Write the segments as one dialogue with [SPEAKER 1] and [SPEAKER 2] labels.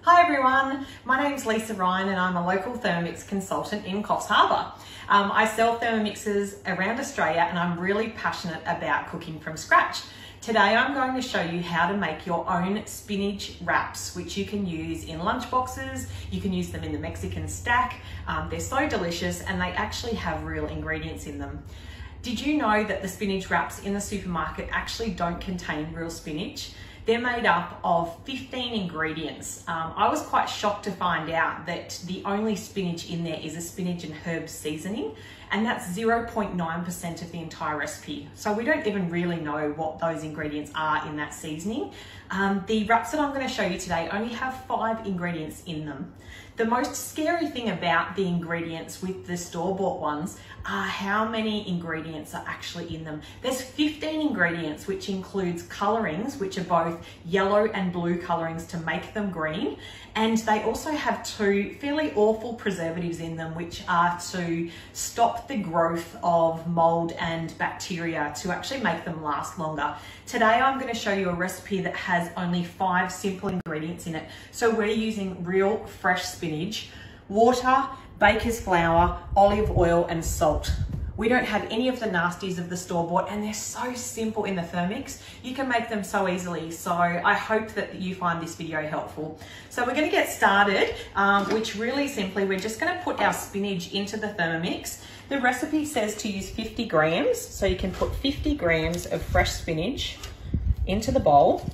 [SPEAKER 1] Hi everyone, my name's Lisa Ryan and I'm a local Thermomix consultant in Coffs Harbour. I sell Thermomixes around Australia and I'm really passionate about cooking from scratch. Today I'm going to show you how to make your own spinach wraps, which you can use in lunch boxes, you can use them in the Mexican stack. They're so delicious and they actually have real ingredients in them. Did you know that the spinach wraps in the supermarket actually don't contain real spinach? They're made up of 15 ingredients. I was quite shocked to find out that the only spinach in there is a spinach and herb seasoning, and that's 0.9% of the entire recipe. So we don't even really know what those ingredients are in that seasoning. The wraps that I'm going to show you today only have 5 ingredients in them. The most scary thing about the ingredients with the store-bought ones are how many ingredients are actually in them. There's 15 ingredients, which includes colorings, which are both yellow and blue colorings to make them green. And they also have 2 fairly awful preservatives in them, which are to stop the growth of mold and bacteria to actually make them last longer. Today, I'm going to show you a recipe that has only 5 simple ingredients in it. So we're using real fresh spinach, water, baker's flour, olive oil, and salt. We don't have any of the nasties of the store-bought, and they're so simple in the Thermomix. You can make them so easily. So I hope that you find this video helpful. So we're going to get started, which really simply, we're just going to put our spinach into the Thermomix. The recipe says to use 50 grams, so you can put 50 grams of fresh spinach into the bowl.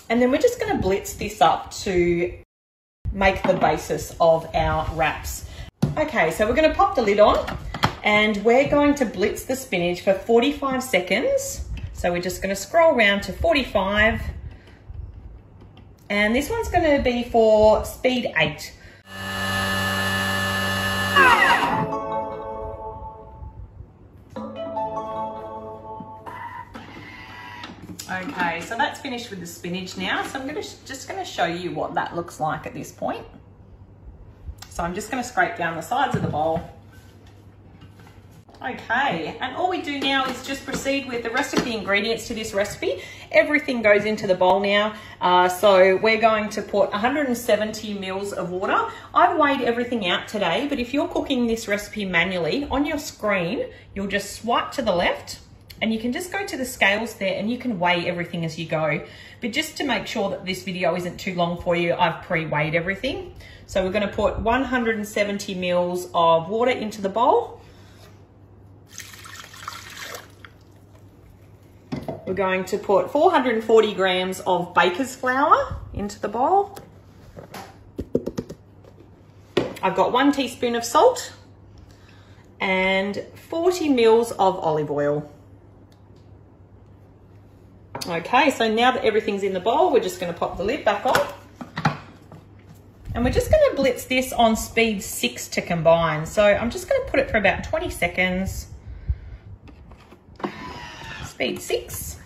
[SPEAKER 1] And then we're just going to blitz this up to make the basis of our wraps. Okay, so we're going to pop the lid on and we're going to blitz the spinach for 45 seconds. So we're just going to scroll around to 45. And this one's going to be for speed 8. Okay, so that's finished with the spinach now. So I'm just going to show you what that looks like at this point. So I'm just going to scrape down the sides of the bowl. Okay, and all we do now is just proceed with the rest of the ingredients to this recipe. Everything goes into the bowl now. So we're going to put 170 mils of water. I've weighed everything out today, but if you're cooking this recipe manually, on your screen, you'll just swipe to the left and you can just go to the scales there and you can weigh everything as you go. But just to make sure that this video isn't too long for you, I've pre-weighed everything. So we're going to put 170 mils of water into the bowl. We're going to put 440 grams of baker's flour into the bowl. I've got 1 teaspoon of salt and 40 mils of olive oil. Okay, so now that everything's in the bowl, we're just going to pop the lid back on. And we're just going to blitz this on speed 6 to combine. So I'm just going to put it for about 20 seconds. Speed 6.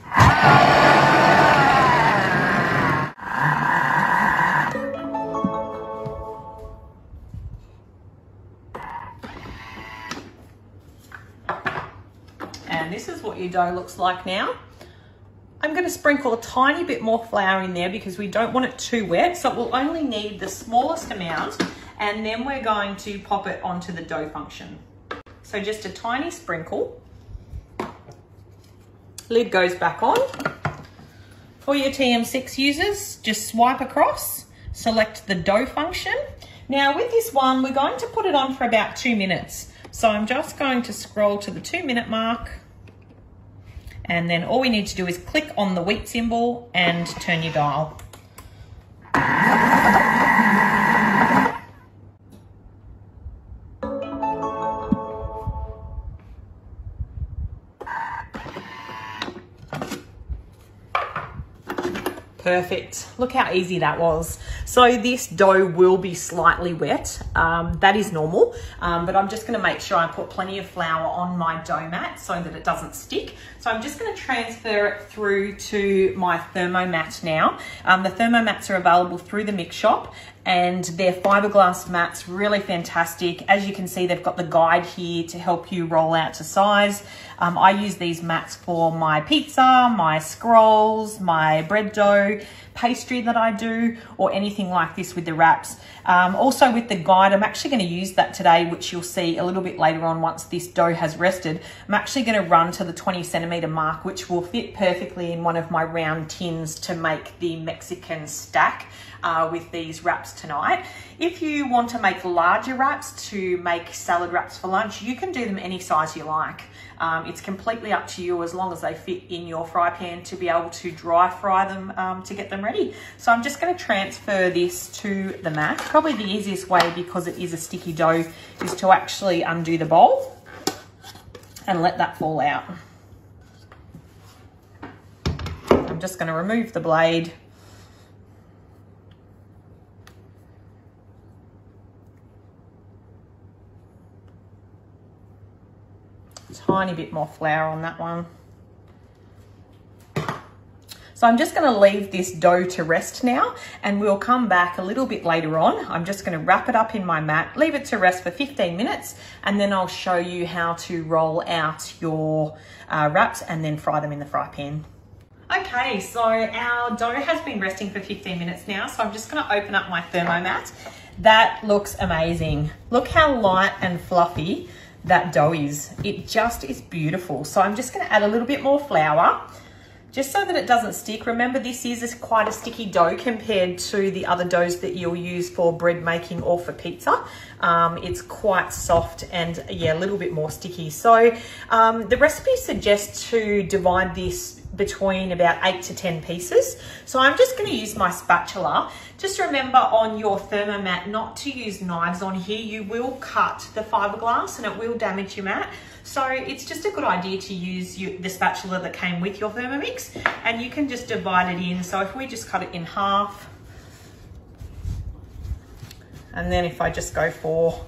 [SPEAKER 1] And this is what your dough looks like now. I'm going to sprinkle a tiny bit more flour in there because we don't want it too wet. So we'll only need the smallest amount and then we're going to pop it onto the dough function. So just a tiny sprinkle. Lid goes back on. For your TM6 users, just swipe across, select the dough function. Now with this one, we're going to put it on for about 2 minutes. So I'm just going to scroll to the 2-minute mark. And then all we need to do is click on the wheat symbol and turn your dial. Perfect. Look how easy that was. So this dough will be slightly wet. That is normal, but I'm just going to make sure I put plenty of flour on my dough mat so that it doesn't stick. So I'm just going to transfer it through to my Thermomat now. The Thermomats are available through the mix shop. and they're fiberglass mats, really fantastic. As you can see, they've got the guide here to help you roll out to size. I use these mats for my pizza, my scrolls, my bread dough, pastry that I do, or anything like this with the wraps. Also with the guide, I'm actually going to use that today, which you'll see a little bit later on once this dough has rested. I'm actually going to run to the 20 centimeter mark, which will fit perfectly in one of my round tins to make the Mexican stack with these wraps tonight. If you want to make larger wraps to make salad wraps for lunch, you can do them any size you like. It's completely up to you as long as they fit in your fry pan to be able to dry fry them to get them ready. So I'm just going to transfer this to the mat. Probably the easiest way, because it is a sticky dough, is to actually undo the bowl and let that fall out. I'm just going to remove the blade. Tiny bit more flour on that one. So I'm just going to leave this dough to rest now, and we'll come back a little bit later on. I'm just going to wrap it up in my mat, leave it to rest for 15 minutes, and then I'll show you how to roll out your wraps and then fry them in the fry pan. Okay, so our dough has been resting for 15 minutes now, so I'm just going to open up my Thermomat. That looks amazing. Look how light and fluffy that dough is. It just is beautiful. So I'm just going to add a little bit more flour just so that it doesn't stick. Remember, this is quite a sticky dough compared to the other doughs that you'll use for bread making or for pizza. It's quite soft and yeah, a little bit more sticky. So the recipe suggests to divide this between about 8 to 10 pieces. So I'm just going to use my spatula. Just remember on your Thermomat not to use knives on here. You will cut the fiberglass and it will damage your mat. So it's just a good idea to use the spatula that came with your Thermomix, and you can just divide it in. So if we just cut it in half, and then if I just go for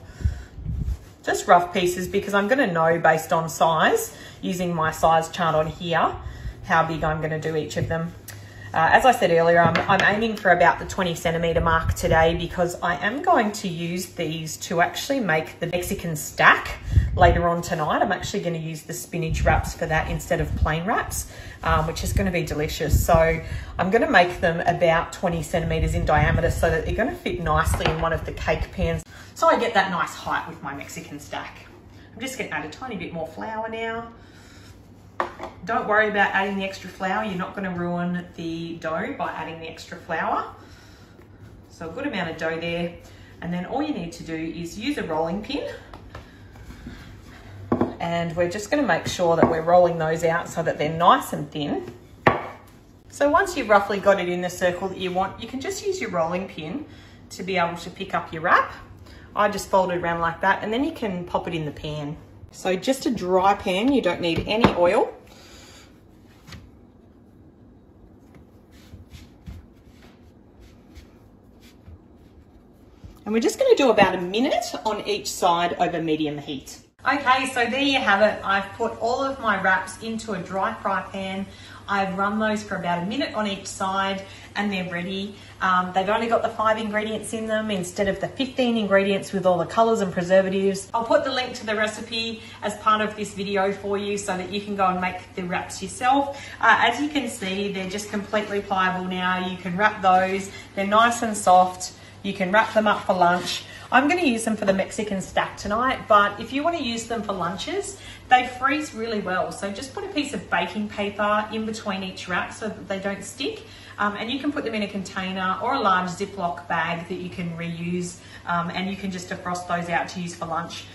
[SPEAKER 1] just rough pieces, because I'm going to know based on size, using my size chart on here, how big I'm going to do each of them. As I said earlier, I'm aiming for about the 20 centimeter mark today, because I am going to use these to actually make the Mexican stack later on tonight. I'm actually going to use the spinach wraps for that instead of plain wraps, which is going to be delicious. So I'm going to make them about 20 centimeters in diameter so that they're going to fit nicely in one of the cake pans. So I get that nice height with my Mexican stack. I'm just going to add a tiny bit more flour now. Don't worry about adding the extra flour. You're not going to ruin the dough by adding the extra flour. So a good amount of dough there. And then all you need to do is use a rolling pin. And we're just going to make sure that we're rolling those out so that they're nice and thin. So once you've roughly got it in the circle that you want, you can just use your rolling pin to be able to pick up your wrap. I just fold it around like that, and then you can pop it in the pan. So just a dry pan, you don't need any oil. And we're just going to do about a minute on each side over medium heat. Okay, so there you have it. I've put all of my wraps into a dry fry pan. I've run those for about a minute on each side, and they're ready. They've only got the 5 ingredients in them instead of the 15 ingredients with all the colors and preservatives. I'll put the link to the recipe as part of this video for you so that you can go and make the wraps yourself. As you can see, they're just completely pliable now. You can wrap those. They're nice and soft. You can wrap them up for lunch. I'm going to use them for the Mexican stack tonight, but if you want to use them for lunches, they freeze really well. So just put a piece of baking paper in between each wrap so that they don't stick. And you can put them in a container or a large Ziploc bag that you can reuse, and you can just defrost those out to use for lunch.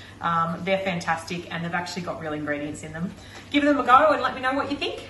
[SPEAKER 1] They're fantastic, and they've actually got real ingredients in them. Give them a go and let me know what you think.